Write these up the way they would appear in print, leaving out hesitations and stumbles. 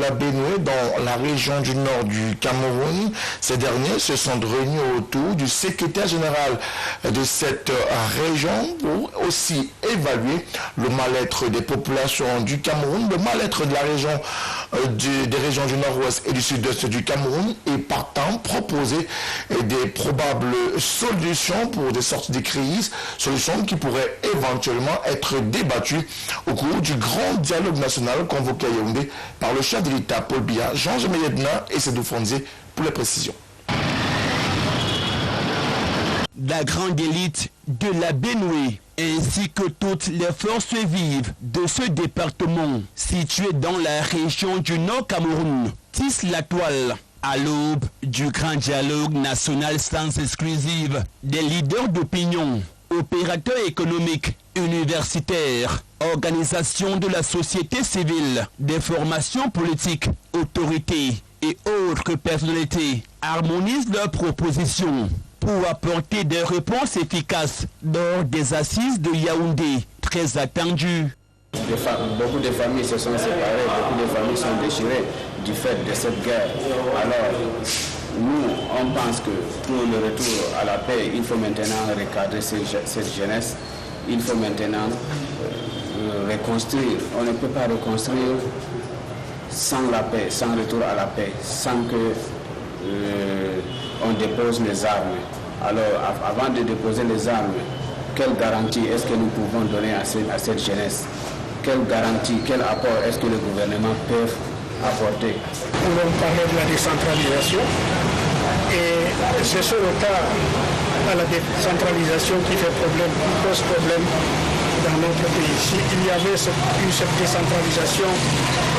La Benue, dans la région du nord du Cameroun, ces derniers se sont réunis autour du secrétaire général de cette région pour aussi évaluer le mal-être des populations du Cameroun, le mal-être de la région des régions du nord-ouest et du sud-est du Cameroun et partant proposer des probables solutions pour des sorties de crise, solutions qui pourraient éventuellement être débattues au cours du grand dialogue national convoqué à Yaoundé par le chef de l'État Paul Biya, Jean Jemeyedna et Sédou Fonzé pour les précisions. La grande élite de la Benue ainsi que toutes les forces vives de ce département situé dans la région du Nord Cameroun tissent la toile à l'aube du grand dialogue national sans exclusive des leaders d'opinion, opérateurs économiques, universitaires, organisations de la société civile, des formations politiques, autorités et autres personnalités harmonisent leurs propositions pour apporter des réponses efficaces lors des assises de Yaoundé, très attendues. Beaucoup de familles se sont séparées, beaucoup de familles sont déchirées du fait de cette guerre. Alors, nous, on pense que pour le retour à la paix, il faut maintenant recadrer cette jeunesse. Il faut maintenant reconstruire. On ne peut pas reconstruire sans la paix, sans retour à la paix, sans que on dépose les armes. Alors, avant de déposer les armes, quelle garantie est-ce que nous pouvons donner à cette jeunesse? Quelle garantie, quel apport est-ce que le gouvernement peut apporter? Nous allons parler de la décentralisation et c'est ce retard à la décentralisation qui fait problème, qui pose problème dans notre pays. S'il y avait eu cette décentralisation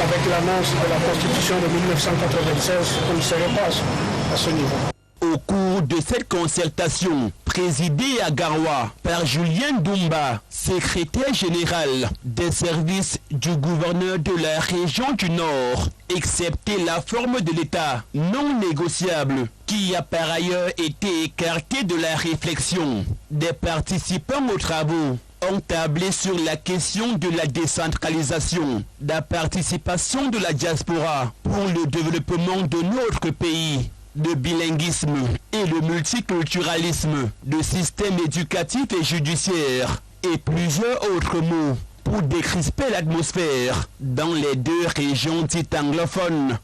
avec l'annonce de la Constitution de 1996, on ne serait pas à ce niveau. Au cours de cette concertation, présidée à Garoua par Julien Doumba, secrétaire général des services du gouverneur de la région du Nord, excepté la forme de l'État non négociable, qui a par ailleurs été écartée de la réflexion, des participants aux travaux ont tablé sur la question de la décentralisation, la participation de la diaspora pour le développement de notre pays, le bilinguisme et le multiculturalisme, le système éducatif et judiciaire et plusieurs autres mots pour décrisper l'atmosphère dans les deux régions dites anglophones.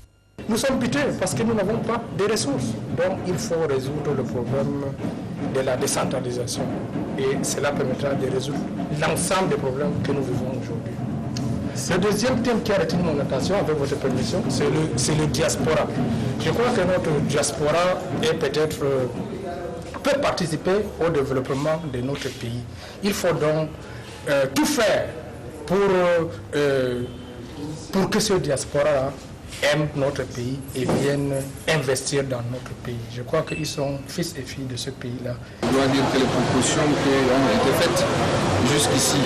Nous sommes butés parce que nous n'avons pas de ressources. Donc il faut résoudre le problème de la décentralisation et cela permettra de résoudre l'ensemble des problèmes que nous vivons aujourd'hui. Le deuxième thème qui a retenu mon attention, avec votre permission, c'est le diaspora. Je crois que notre diaspora peut participer au développement de notre pays. Il faut donc tout faire pour que ce diaspora aime notre pays et viennent investir dans notre pays. Je crois qu'ils sont fils et filles de ce pays-là. Je dois dire que les propositions qui ont été faites jusqu'ici,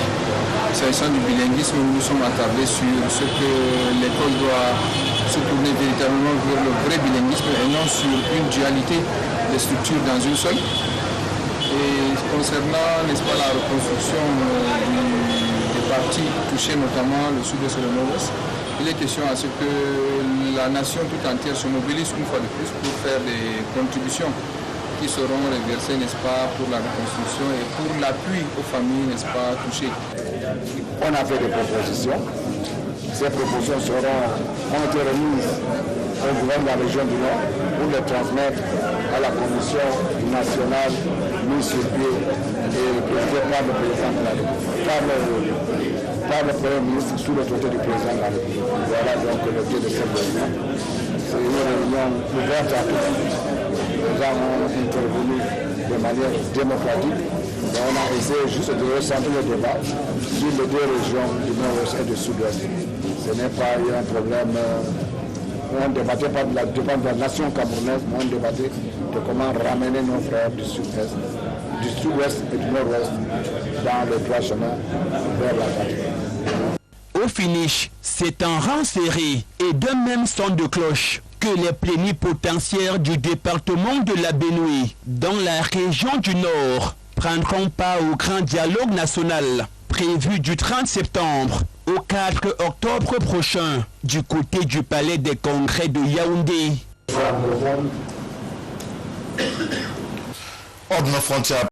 s'agissant du bilinguisme, nous nous sommes attardés sur ce que l'école doit se tourner véritablement vers le vrai bilinguisme et non sur une dualité des structures dans une seule. Et concernant, n'est-ce pas, la reconstruction des parties touchées, notamment le sud-est et le nord-ouest, il est question à ce que la nation tout entière se mobilise une fois de plus pour faire des contributions qui seront reversées, n'est-ce pas, pour la reconstruction et pour l'appui aux familles, n'est-ce pas, touchées. On a fait des propositions. Ces propositions ont été remises au gouvernement de la région du Nord pour les transmettre à la Commission nationale mise sur pied et présentée par le président de la République, par le Premier ministre sous l'autorité du président de la République. Voilà donc l'objet de cette réunion. C'est une réunion ouverte à tous. Les gens ont intervenu de manière démocratique. Et on a essayé juste de recentrer le débat sur les deux régions du nord-ouest et du sud-ouest. Ce n'est pas un problème où on ne débattait pas de la nation camerounaise, mais on débattait de comment ramener nos frères du sud-ouest et du nord-ouest dans les trois chemins vers la patrie. Au finish, c'est en rang serré et d'un même son de cloche que les plénipotentiaires du département de la Benue, dans la région du Nord, prendront part au grand dialogue national prévu du 30 septembre au 4 octobre prochain du côté du palais des congrès de Yaoundé. Hors de nos frontières,